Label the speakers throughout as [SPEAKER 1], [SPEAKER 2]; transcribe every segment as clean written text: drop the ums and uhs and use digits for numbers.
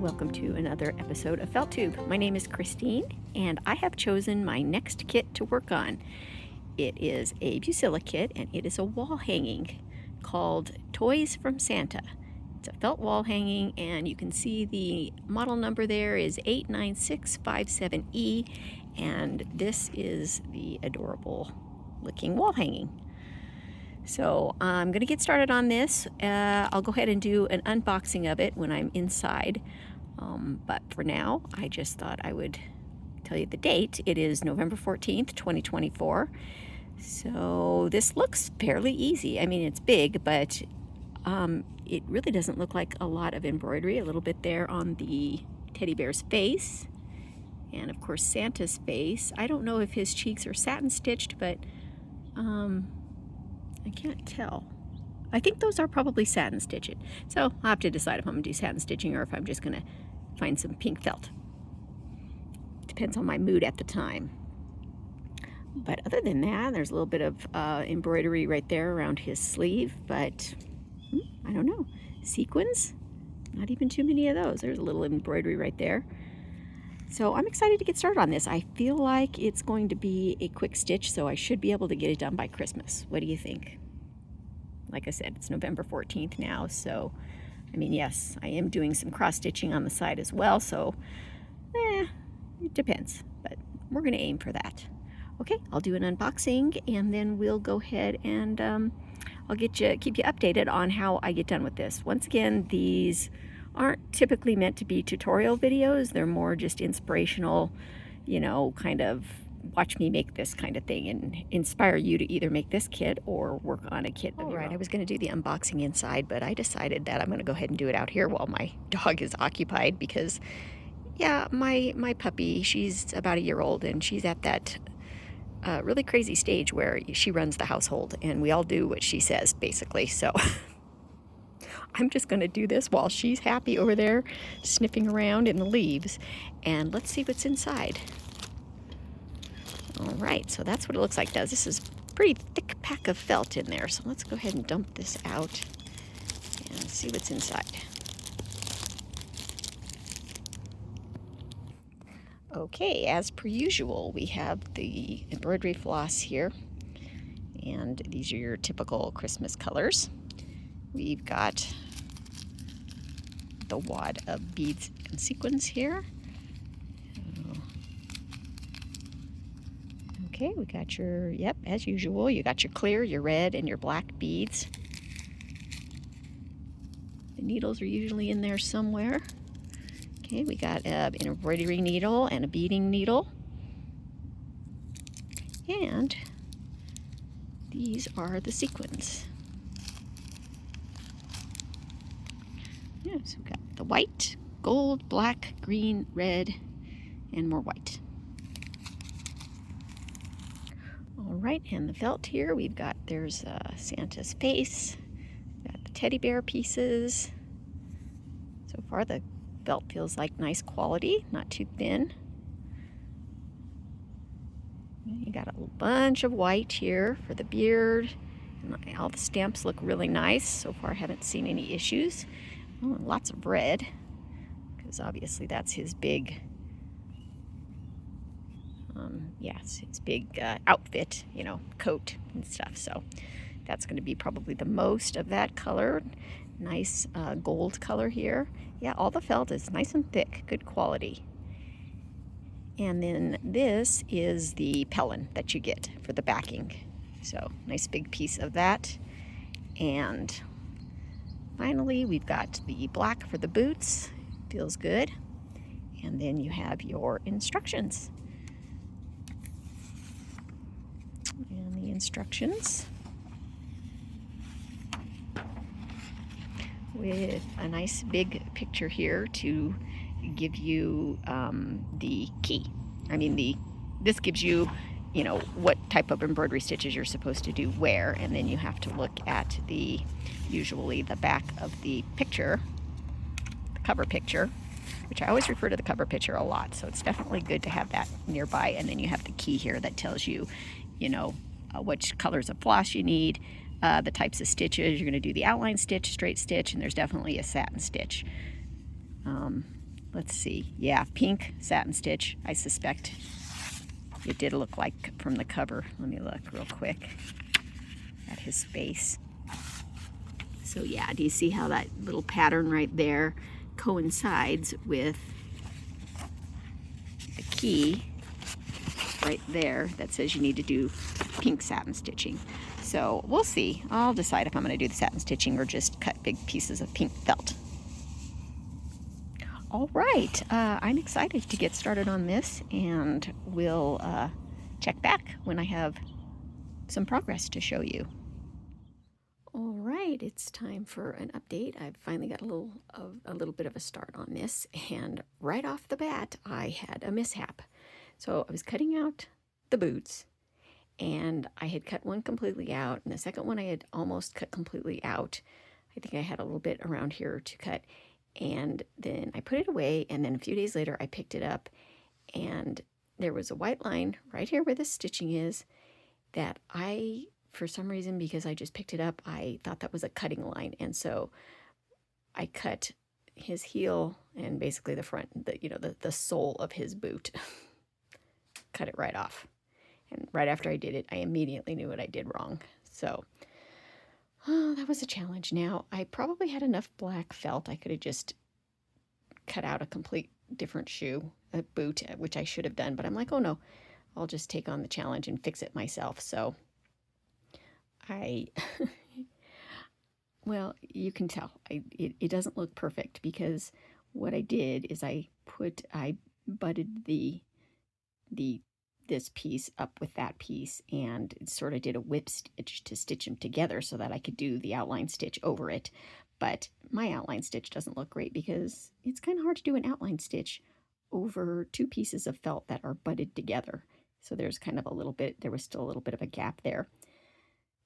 [SPEAKER 1] welcome to another episode of FeltTube. My name is Christine, and I have chosen my next kit to work on. It is a Bucilla kit, and it is a wall hanging called Toys from Santa. It's a felt wall hanging, and you can see the model number there is 89657E, and this is the adorable looking wall hanging. So I'm going to get started on this. I'll go ahead and do an unboxing of it when I'm inside. But for now, I just thought I would tell you the date. It is November 14th, 2024. So this looks fairly easy. I mean, it's big, but it really doesn't look like a lot of embroidery. A little bit there on the teddy bear's face. And of course, Santa's face. I don't know if his cheeks are satin stitched, but I can't tell. I think those are probably satin stitched. So I'll have to decide if I'm going to do satin stitching or if I'm just going to find some pink felt. Depends on my mood at the time. But other than that, there's a little bit of embroidery right there around his sleeve, but I don't know. Sequins? Not even too many of those. There's a little embroidery right there. So I'm excited to get started on this. I feel like it's going to be a quick stitch, so I should be able to get it done by Christmas. What do you think? Like I said, it's November 14th now, so I mean, yes, I am doing some cross stitching on the side as well, so it depends, but we're going to aim for that. Okay, I'll do an unboxing, and then we'll go ahead and I'll keep you updated on how I get done with this. Once again, these aren't typically meant to be tutorial videos. They're more just inspirational, you know, kind of watch me make this kind of thing and inspire you to either make this kit or work on a kit of your own. I was going to do the unboxing inside, but I decided that I'm going to go ahead and do it out here while my dog is occupied because, yeah, my puppy, she's about a year old, and she's at that really crazy stage where she runs the household, and we all do what she says, basically, so I'm just going to do this while she's happy over there sniffing around in the leaves. And let's see what's inside. All right, so that's what it looks like. This is a pretty thick pack of felt in there. So let's go ahead and dump this out and see what's inside. Okay, as per usual, we have the embroidery floss here. And these are your typical Christmas colors. We've got the wad of beads and sequins here. Okay, we got your, yep, as usual, you got your clear, your red, and your black beads. The needles are usually in there somewhere. Okay, we got an embroidery needle and a beading needle. And these are the sequins. Yeah, so we've got the white, gold, black, green, red, and more white. All right, and the felt here, we've got, there's Santa's face, got the teddy bear pieces. So far, the felt feels like nice quality, not too thin. You got a bunch of white here for the beard. And all the stamps look really nice. So far, I haven't seen any issues. Oh, and lots of red, because obviously that's his big, his big outfit, you know, coat and stuff. So that's going to be probably the most of that color. Nice gold color here. Yeah, all the felt is nice and thick, good quality. And then this is the pellin that you get for the backing. So nice big piece of that. And finally, we've got the black for the boots. Feels good. And then you have your instructions. And the instructions with a nice big picture here to give you the key. I mean, this gives you, you know, what type of embroidery stitches you're supposed to do where, and then you have to look at usually the back of the picture, the cover picture, which I always refer to the cover picture a lot, so it's definitely good to have that nearby. And then you have the key here that tells you, you know, which colors of floss you need, the types of stitches. You're going to do the outline stitch, straight stitch, and there's definitely a satin stitch. let's see. Yeah, pink satin stitch, I suspect. It did look like from the cover. Let me look real quick at his face. So yeah, do you see how that little pattern right there coincides with the key right there that says you need to do pink satin stitching? So we'll see. I'll decide if I'm going to do the satin stitching or just cut big pieces of pink felt. All right, I'm excited to get started on this, and we'll check back when I have some progress to show you. All right, it's time for an update. I've finally got a little bit of a start on this, and right off the bat, I had a mishap. So I was cutting out the boots, and I had cut one completely out, and the second one I had almost cut completely out. I think I had a little bit around here to cut, and then I put it away, and then a few days later I picked it up, and there was a white line right here where the stitching is that I, for some reason, because I just picked it up, I thought that was a cutting line, and so I cut his heel and basically the front, the sole of his boot. Cut it right off. And right after I did it, I immediately knew what I did wrong. So that was a challenge. Now, I probably had enough black felt. I could have just cut out a complete different shoe, a boot, which I should have done. But I'm like, oh no, I'll just take on the challenge and fix it myself. So well, you can tell. It doesn't look perfect because what I did is I butted this piece up with that piece and sort of did a whip stitch to stitch them together so that I could do the outline stitch over it. But my outline stitch doesn't look great because it's kind of hard to do an outline stitch over two pieces of felt that are butted together. So there's kind of there was still a little bit of a gap there.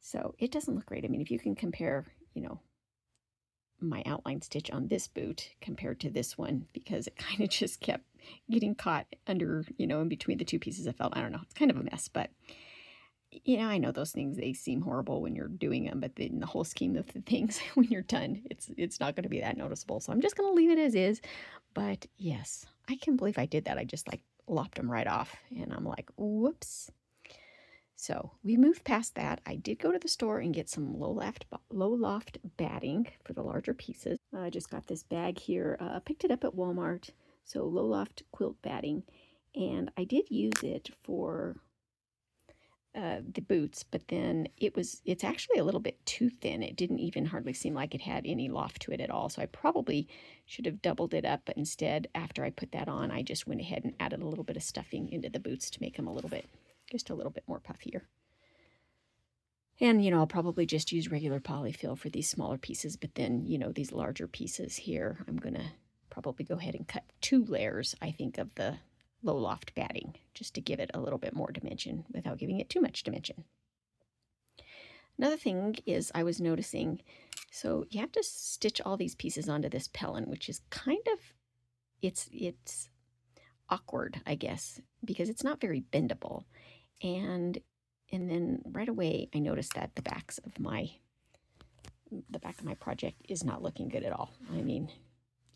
[SPEAKER 1] So it doesn't look great. I mean, if you can compare, my outline stitch on this boot compared to this one, because it kind of just kept getting caught under, in between the two pieces of felt. I don't know. It's kind of a mess, but, I know those things, they seem horrible when you're doing them, but in the whole scheme of the things, when you're done, it's not going to be that noticeable. So I'm just going to leave it as is. But yes, I can't believe I did that. I just lopped them right off, and I'm like, whoops. So we moved past that. I did go to the store and get some low loft batting for the larger pieces. I just got this bag here. Picked it up at Walmart. So low loft quilt batting, and I did use it for the boots, but then it's actually a little bit too thin. It didn't even hardly seem like it had any loft to it at all. So I probably should have doubled it up, but instead, after I put that on, I just went ahead and added a little bit of stuffing into the boots to make them just a little bit more puffier. And, I'll probably just use regular polyfill for these smaller pieces, but then, these larger pieces here, I'm going to probably go ahead and cut 2 layers, I think, of the low loft batting, just to give it a little bit more dimension without giving it too much dimension. Another thing is I was noticing, so you have to stitch all these pieces onto this pellin, which is kind of, it's awkward, I guess, because it's not very bendable. And then right away I noticed that the back of my project is not looking good at all. I mean,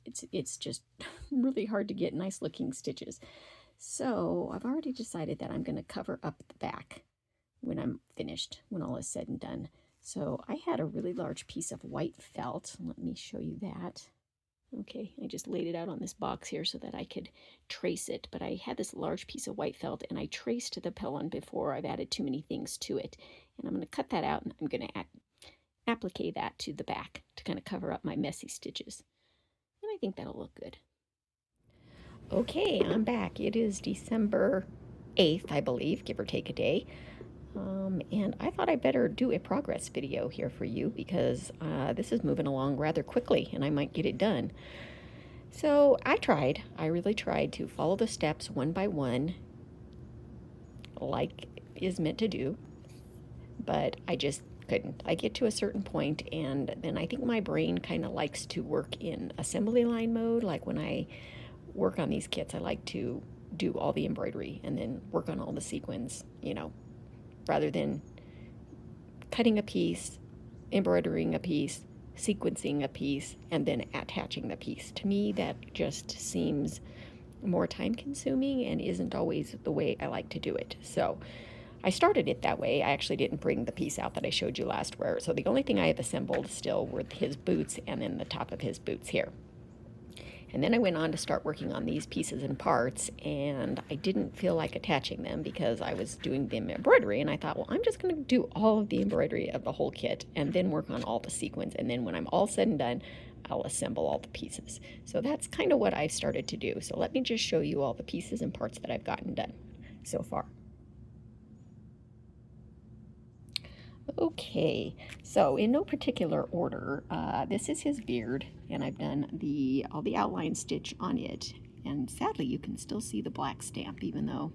[SPEAKER 1] it's just really hard to get nice looking stitches. So I've already decided that I'm going to cover up the back when I'm finished, when all is said and done. So I had a really large piece of white felt. Let me show you that. Okay, I just laid it out on this box here so that I could trace it, but I had this large piece of white felt and I traced the pellin before I've added too many things to it. And I'm going to cut that out and I'm going to applique that to the back to kind of cover up my messy stitches. And I think that'll look good. Okay, I'm back. It is December 8th, I believe, give or take a day. And I thought I'd better do a progress video here for you because this is moving along rather quickly and I might get it done. So I really tried to follow the steps one by one like is meant to do, but I just couldn't. I get to a certain point and then I think my brain kind of likes to work in assembly line mode. Like when I work on these kits, I like to do all the embroidery and then work on all the sequins, rather than cutting a piece, embroidering a piece, sequencing a piece and then attaching the piece. To me, that just seems more time consuming and isn't always the way I like to do it. So I started it that way. I actually didn't bring the piece out that I showed you last wear. So the only thing I have assembled still were his boots and then the top of his boots here. And then I went on to start working on these pieces and parts, and I didn't feel like attaching them because I was doing the embroidery, and I thought, well, I'm just going to do all of the embroidery of the whole kit and then work on all the sequins, and then when I'm all said and done, I'll assemble all the pieces. So that's kind of what I've started to do. So let me just show you all the pieces and parts that I've gotten done so far. Okay, so in no particular order, this is his beard, and I've done all the outline stitch on it, and sadly you can still see the black stamp, even though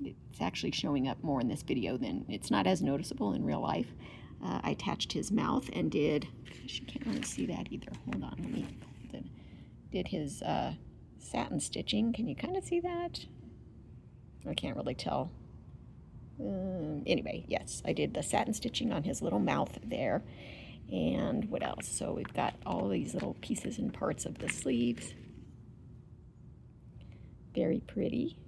[SPEAKER 1] it's actually showing up more in this video than it's not as noticeable in real life. I attached his mouth and did, gosh, you can't really see that either, hold on, let me hold it. Did his satin stitching. Can you kind of see that? I can't really tell. Anyway, yes, I did the satin stitching on his little mouth there. And what else? So we've got all these little pieces and parts of the sleeves. Very pretty.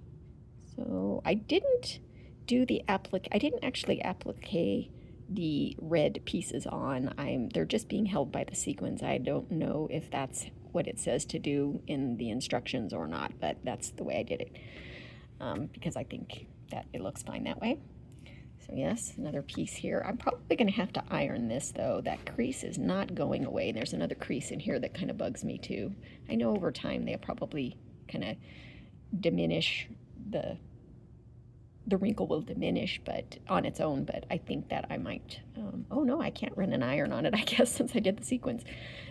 [SPEAKER 1] So I didn't do the I didn't actually applique the red pieces on. They're just being held by the sequins. I don't know if that's what it says to do in the instructions or not, but that's the way I did it. Because I think that it looks fine that way. So yes, another piece here. I'm probably going to have to iron this though. That crease is not going away. There's another crease in here that kind of bugs me too. I know over time they'll probably kind of diminish, the wrinkle will diminish but on its own, but I think that I might, oh no, I can't run an iron on it, I guess, since I did the sequins.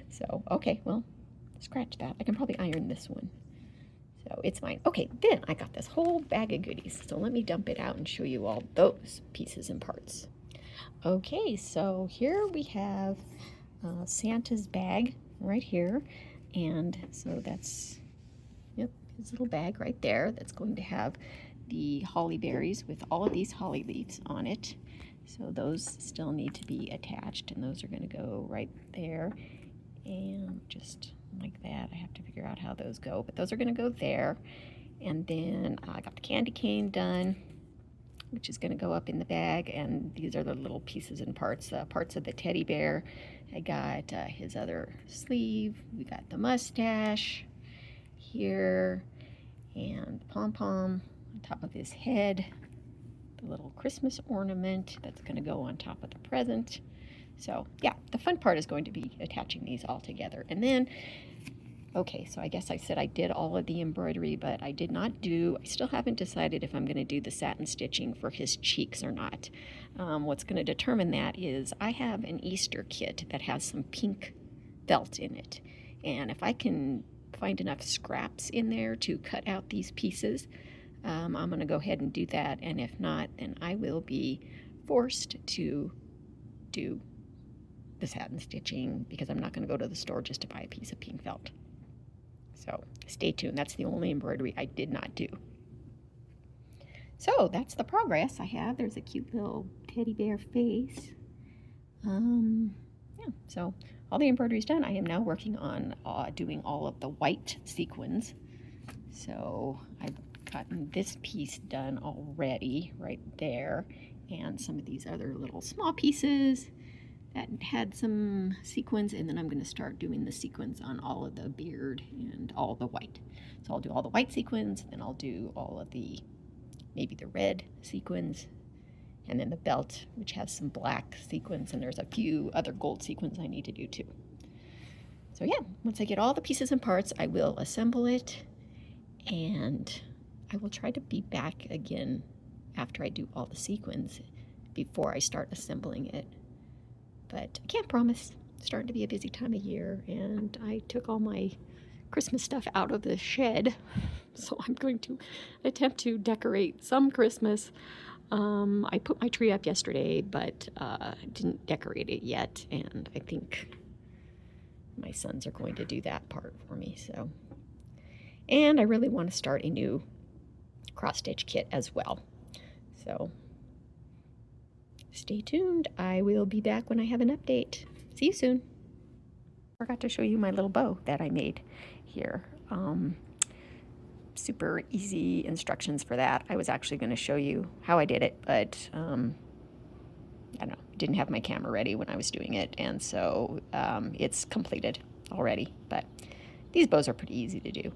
[SPEAKER 1] So, okay, well, scratch that. I can probably iron this one. So it's fine. Okay, then I got this whole bag of goodies. So let me dump it out and show you all those pieces and parts. Okay, so here we have Santa's bag right here. And so that's, yep, his little bag right there. That's going to have the holly berries with all of these holly leaves on it. So those still need to be attached, and those are going to go right there. And just like that. I have to figure out how those go, but those are going to go there. And then I got the candy cane done, which is going to go up in the bag, and these are the little pieces and parts of the teddy bear. I got his other sleeve. We got the mustache here, and the pom-pom on top of his head, the little Christmas ornament that's going to go on top of the present. So yeah, the fun part is going to be attaching these all together. And then, okay, so I guess I said I did all of the embroidery, but I still haven't decided if I'm going to do the satin stitching for his cheeks or not. What's going to determine that is I have an Easter kit that has some pink felt in it. And if I can find enough scraps in there to cut out these pieces, I'm going to go ahead and do that. And if not, then I will be forced to do the satin stitching because I'm not going to go to the store just to buy a piece of pink felt. So stay tuned. That's the only embroidery I did not do. So that's the progress I have. There's a cute little teddy bear face. Yeah, so all the embroidery is done. I am now working on doing all of the white sequins. So I've gotten this piece done already right there, and some of these other little small pieces that had some sequins, and then I'm going to start doing the sequins on all of the beard and all the white. So I'll do all the white sequins, then I'll do all of maybe the red sequins, and then the belt, which has some black sequins, and there's a few other gold sequins I need to do too. So yeah, once I get all the pieces and parts, I will assemble it, and I will try to be back again after I do all the sequins before I start assembling it. But I can't promise. It's starting to be a busy time of year, and I took all my Christmas stuff out of the shed, so I'm going to attempt to decorate some Christmas. I put my tree up yesterday, but didn't decorate it yet, and I think my sons are going to do that part for me. So, and I really want to start a new cross-stitch kit as well. So stay tuned. I will be back when I have an update. See you soon. Forgot to show you my little bow that I made here. Super easy instructions for that. I was actually going to show you how I did it, but I don't know, didn't have my camera ready when I was doing it, and so it's completed already. But these bows are pretty easy to do.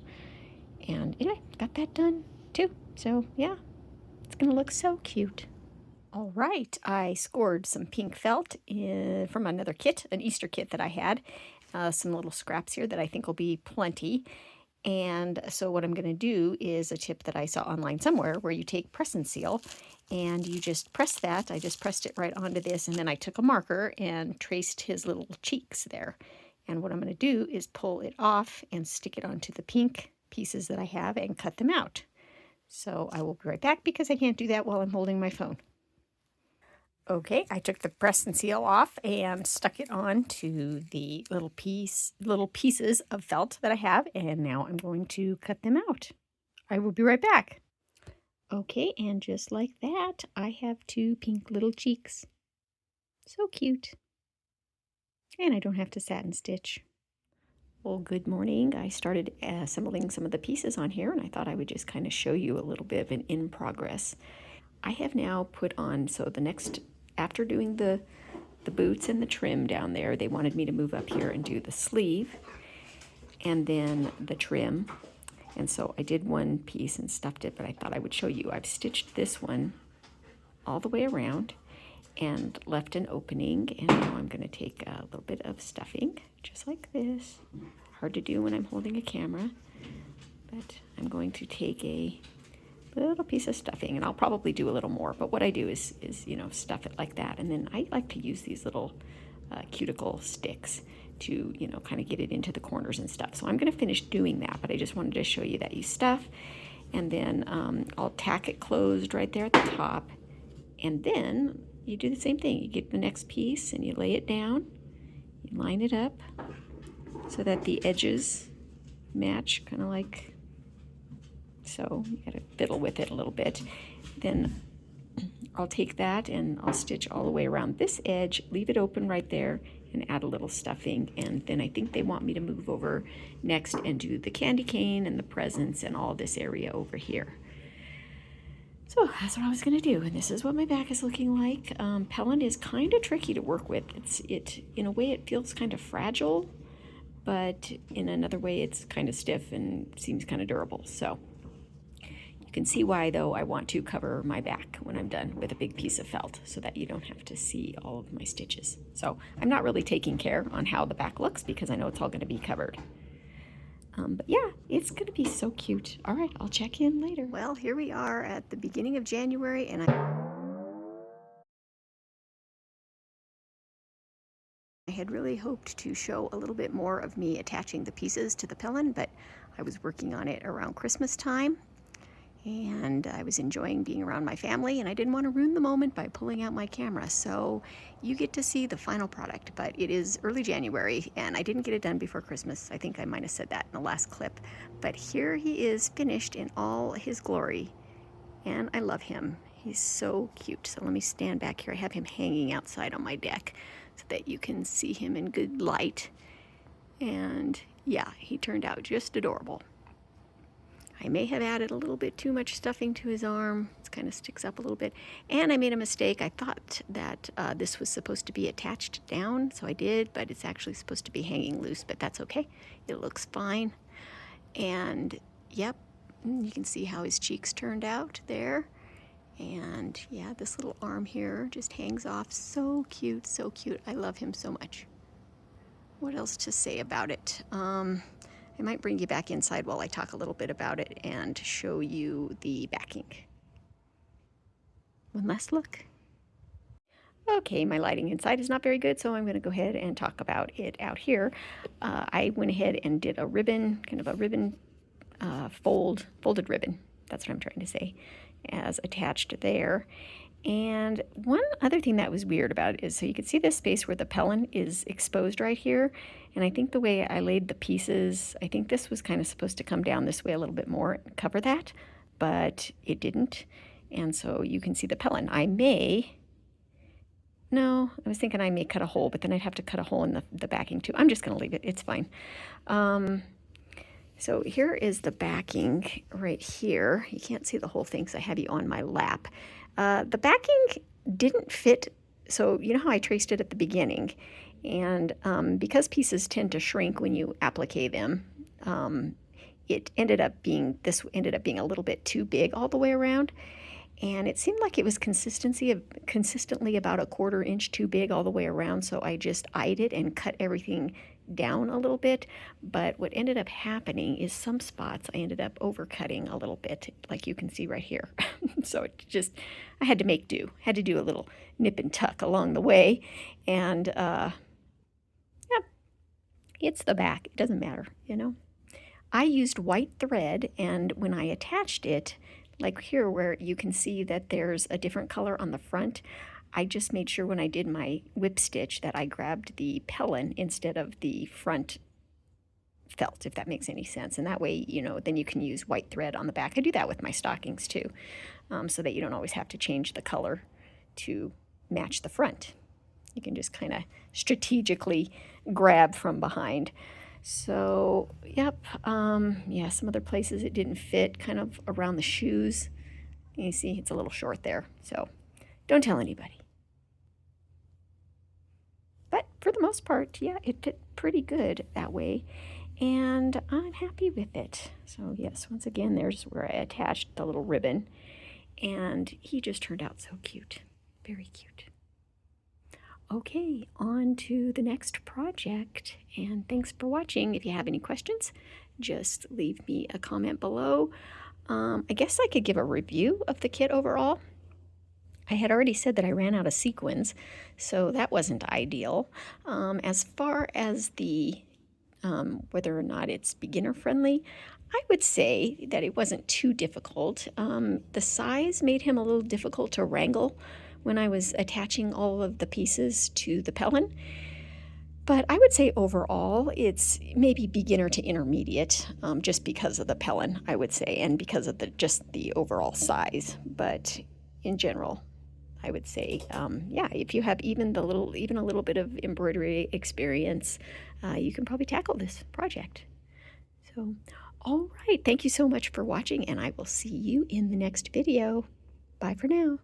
[SPEAKER 1] And anyway, got that done too. So yeah, it's going to look so cute. All right, I scored some pink felt from another kit, an Easter kit that I had. Some little scraps here that I think will be plenty. And so what I'm going to do is a tip that I saw online somewhere where you take press and seal and you just press that. I just pressed it right onto this, and then I took a marker and traced his little cheeks there. And what I'm going to do is pull it off and stick it onto the pink pieces that I have and cut them out. So I will be right back because I can't do that while I'm holding my phone. Okay, I took the press and seal off and stuck it on to the little pieces of felt that I have, and now I'm going to cut them out. I will be right back. Okay, and just like that, I have two pink little cheeks. So cute. And I don't have to satin stitch. Well, good morning. I started assembling some of the pieces on here, and I thought I would just kind of show you a little bit of an in progress. I have now put on, so the next, after doing the boots and the trim down there, they wanted me to move up here and do the sleeve and then the trim. And so I did one piece and stuffed it, but I thought I would show you. I've stitched this one all the way around and left an opening, and now I'm going to take a little bit of stuffing, just like this. Hard to do when I'm holding a camera, but I'm going to take a little piece of stuffing, and I'll probably do a little more, but what I do is you know, stuff it like that, and then I like to use these little cuticle sticks to, you know, kind of get it into the corners and stuff. So I'm going to finish doing that, but I just wanted to show you that you stuff, and then I'll tack it closed right there at the top, and then you do the same thing. You get the next piece and you lay it down, you line it up so that the edges match, kind of like so. You gotta fiddle with it a little bit. Then I'll take that and I'll stitch all the way around this edge, leave it open right there, and add a little stuffing. And then I think they want me to move over next and do the candy cane and the presents and all this area over here. So that's what I was going to do, and this is what my back is looking like. Pellin is kind of tricky to work with. In a way it feels kind of fragile, but in another way it's kind of stiff and seems kind of durable. So you can see why, though, I want to cover my back when I'm done with a big piece of felt so that you don't have to see all of my stitches. So I'm not really taking care on how the back looks because I know it's all going to be covered. But yeah, it's going to be so cute. All right, I'll check in later. Well, here we are at the beginning of January, and I had really hoped to show a little bit more of me attaching the pieces to the Pellin, but I was working on it around Christmas time, and I was enjoying being around my family, and I didn't want to ruin the moment by pulling out my camera. So you get to see the final product, but it is early January, and I didn't get it done before Christmas. I think I might have said that in the last clip, but here he is finished in all his glory, and I love him. He's so cute. So let me stand back here. I have him hanging outside on my deck so that you can see him in good light. And yeah, he turned out just adorable. I may have added a little bit too much stuffing to his arm. It kind of sticks up a little bit. And I made a mistake. I thought that this was supposed to be attached down, so I did, but it's actually supposed to be hanging loose, but that's okay. It looks fine. And yep, you can see how his cheeks turned out there. And yeah, this little arm here just hangs off. So cute, so cute. I love him so much. What else to say about it? I might bring you back inside while I talk a little bit about it and show you the backing. One last look. Okay, my lighting inside is not very good, so I'm going to go ahead and talk about it out here. I went ahead and did a ribbon, kind of a ribbon folded ribbon. That's what I'm trying to say, as attached there. And one other thing that was weird about it is, so you can see this space where the Pellin is exposed right here. And I think the way I laid the pieces, I think this was kind of supposed to come down this way a little bit more and cover that, but it didn't. And so you can see the Pellin. No, I was thinking I may cut a hole, but then I'd have to cut a hole in the backing too. I'm just going to leave it. It's fine. So here is the backing right here. You can't see the whole thing because I have you on my lap. The backing didn't fit. So you know how I traced it at the beginning? And because pieces tend to shrink when you applique them, this ended up being a little bit too big all the way around. And it seemed like it was consistently about a 1/4 inch too big all the way around, so I just eyed it and cut everything down a little bit. But what ended up happening is some spots I ended up overcutting a little bit, like you can see right here. So I had to make do. Had to do a little nip and tuck along the way. And yeah, it's the back. It doesn't matter, you know. I used white thread, and when I attached it, like here where you can see that there's a different color on the front, I just made sure when I did my whip stitch that I grabbed the pellin instead of the front felt, if that makes any sense. And that way, you know, then you can use white thread on the back. I do that with my stockings too, so that you don't always have to change the color to match the front. You can just kind of strategically grab from behind. So, yep, yeah, some other places it didn't fit, kind of around the shoes. You see, it's a little short there, so don't tell anybody. But for the most part, yeah, it fit pretty good that way, and I'm happy with it. So, yes, once again, there's where I attached the little ribbon, and he just turned out so cute, very cute. Okay, on to the next project, and thanks for watching. If you have any questions, just leave me a comment below. I guess I could give a review of the kit overall. I had already said that I ran out of sequins, so that wasn't ideal. As far as the whether or not it's beginner friendly, I would say that it wasn't too difficult. The size made him a little difficult to wrangle when I was attaching all of the pieces to the pellin. But I would say overall it's maybe beginner to intermediate, just because of the pellin, I would say, and because of just the overall size. But in general, I would say, yeah, if you have even a little bit of embroidery experience, you can probably tackle this project. So, all right, thank you so much for watching, and I will see you in the next video. Bye for now.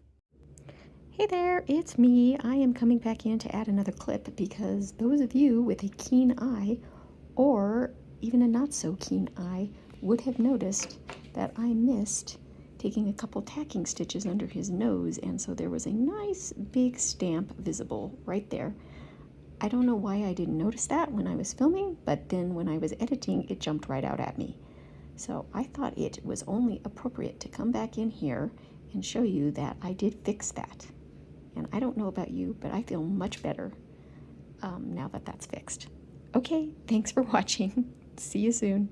[SPEAKER 1] Hey there, it's me. I am coming back in to add another clip because those of you with a keen eye, or even a not so keen eye, would have noticed that I missed taking a couple tacking stitches under his nose, and so there was a nice big stamp visible right there. I don't know why I didn't notice that when I was filming, but then when I was editing, it jumped right out at me. So I thought it was only appropriate to come back in here and show you that I did fix that. And I don't know about you, but I feel much better now that that's fixed. Okay, thanks for watching. See you soon.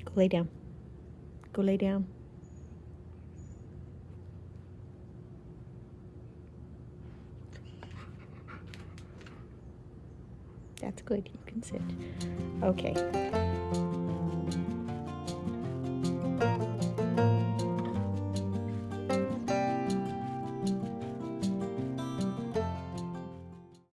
[SPEAKER 1] Go lay down. Go lay down. That's good. You can sit. Okay.